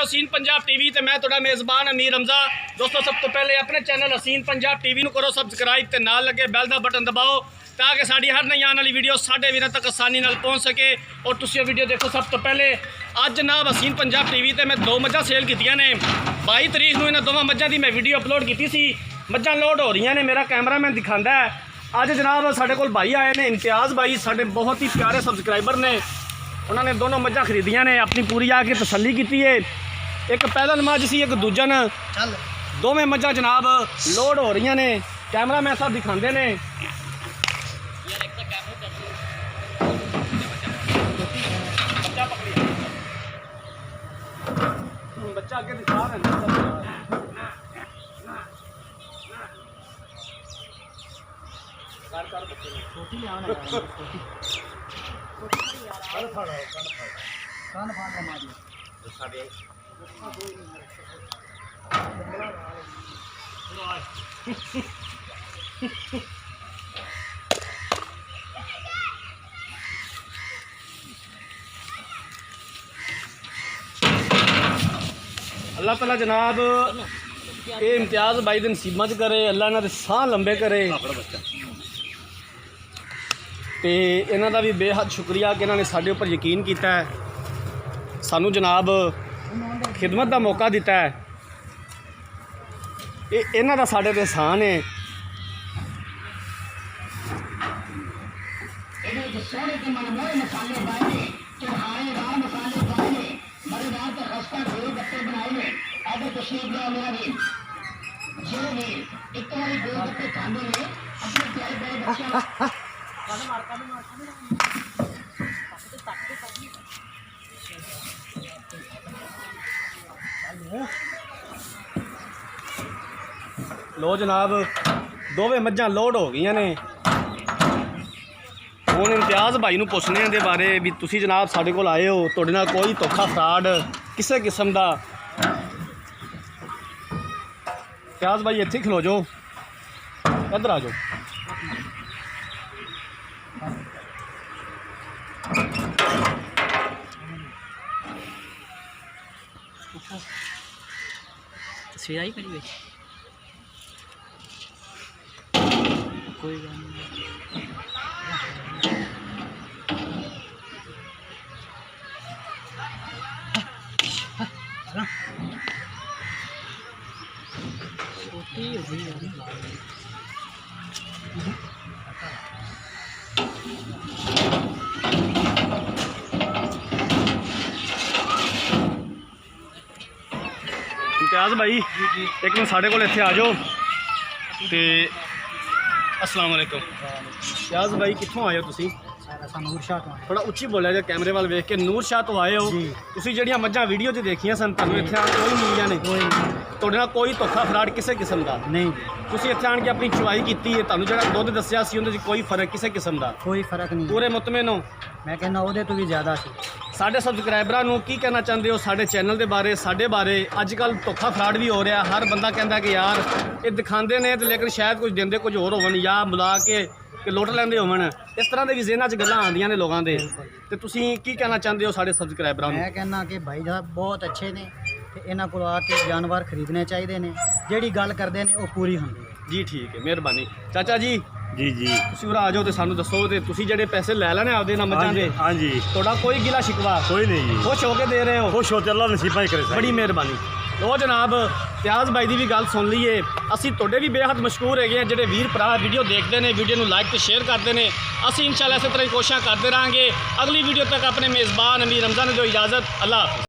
हसीन पंजाब टीवी ते मैं तुहाडा मेज़बान अमीर रमज़ा। दोस्तों सब तो पहले अपने चैनल हसीन पंजाब टीवी नूं करो सबसक्राइब ते नाल लगे बैल दा बटन दबाओ ताकि साड़ी हर नई आने वाली वीडियो साढ़े वीरों तक आसानी नाल पहुँच सके। और तुसीं वीडियो देखो सब तो पहले। अज जनाब हसीन पंजाब टीवी ते मैं 2 मझां सेल कीतियां ने। 22 तरीक नूं इन्हां दोवां मझां दी मैं वीडियो अपलोड की सी। मझां लोड हो रही ने, मेरा कैमरामैन दिखांदा है। अज जनाब साढ़े कोल भाई आए ने इम्तियाज़ भाई, साढ़े बहुत ही प्यारे सबसक्राइबर ने। उन्होंने दोनों मझां खरीदियां ने, अपनी पूरी आके तसल्ली की है। एक पैदल मझ सी, एक दूजन। दोवें मझां जनाब लोड हो रही ने। कैमरामैन साहब दिखाते ने। बच्चा अगे दिखा रहे अल्लाह ताला जनाब ये इम्तियाज़ भाई दे नसीबां च करे, अल्लाह इन्हां दे साह लंबे करे। तो इन्हां दा भी बेहद शुक्रिया कि इन्होंने साढ़े उपर यकीन किया है, सानू जनाब खिदमत का मौका दिता है। ये इन्हां दा साढ़े ते एहसान है। लो जनाब दोवें मझां लोड हो गई ने। हुण इम्तियाज़ भाई नूं पुछने दे बारे भी तुसीं जनाब साडे कोल आए हो, तुहाडे नाल कोई धोखा फ्रॉड किसी किस्म का। इम्तियाज़ भाई इत्थे खलो जाओ, इधर आ जाओ। तस्वीर आई मेरी कोई बात नहीं। छोटी हो गई इम्तियाज़ भाई एक मिनट साढ़े कोल इत्थे आ जाओ। तो अस्सलाम वालेकुम। इम्तियाज़ भाई कित्थों आए हो तुसीं? नूर शाह तो थोड़ा उच्ची बोलिया जे कैमरे वाल वेख के। नूर शाह तो आए हो तुसीं जिहड़ियां मझां वीडियो च देखियां सन, तुहानूं इत्थे आण कोई मिलिया नहीं? तुहाडे नाल कोई धोखा फ्रॉड किसी किस्म का नहीं? तुसीं इत्थे आण के अपनी चुवाई की है, तुहानूं जिहड़ा दुध दस्सिया सी उहदे च कोई फर्क किसी किस्म का? कोई फर्क नहीं। पूरे मुतमिन हो? मैं कहना उहदे तो भी ज़्यादा सी। साढ़े सबसक्राइबरां नूं की कहना चाहते हो साढ़े चैनल के बारे, साढ़े बारे? अजकल धोखा फ्रॉड भी हो रहा, हर बंदा कहता कि यार ये दिखाते हैं तो लेकिन शायद कुछ देंदे कुछ होर होवन या बुला के लुट लैंदे होवन। इस तरह के भी ज़हनां च गल्लां आंदियां ने लोगों के। तो तुसीं की कहना चाहते हो साढ़े सबसक्राइबरां नूं? मैं कहना कि भाई साहब बहुत अच्छे ने ते इन्हां कोल आके जानवर खरीदने चाहिए ने, जिहड़ी गल करदे ने वो पूरी हुंदी है। जी ठीक है, मेहरबानी। चाचा जी जी जी तुसीं उरा आ जाओ तो सानू दसो ते तुसीं जिहड़े पैसे लै लेने आपदे ना मझां दे, हाँ जी तुहाडा कोई गिला शिकवा? कोई नहीं जी, खुश होके दे रहे हो? खुश होते अल्लाह नसीबा ही करे। बड़ी मेहरबानी। लो जनाब इम्तियाज़ भाई की भी गल सुन लीए। असी तुहाडे भी बेहद मशहूर है जिहड़े वीर भरा वीडियो देखते हैं, वीडियो नूं लाइक तो शेयर करते हैं। असी इंशाअल्लाह इस तरह की कोशिशें करते रहेंगे। अगली वीडियो तक अपने मेज़बान अमीर रमज़ा ने जो इजाज़त। अल्लाह हाफ़िज़।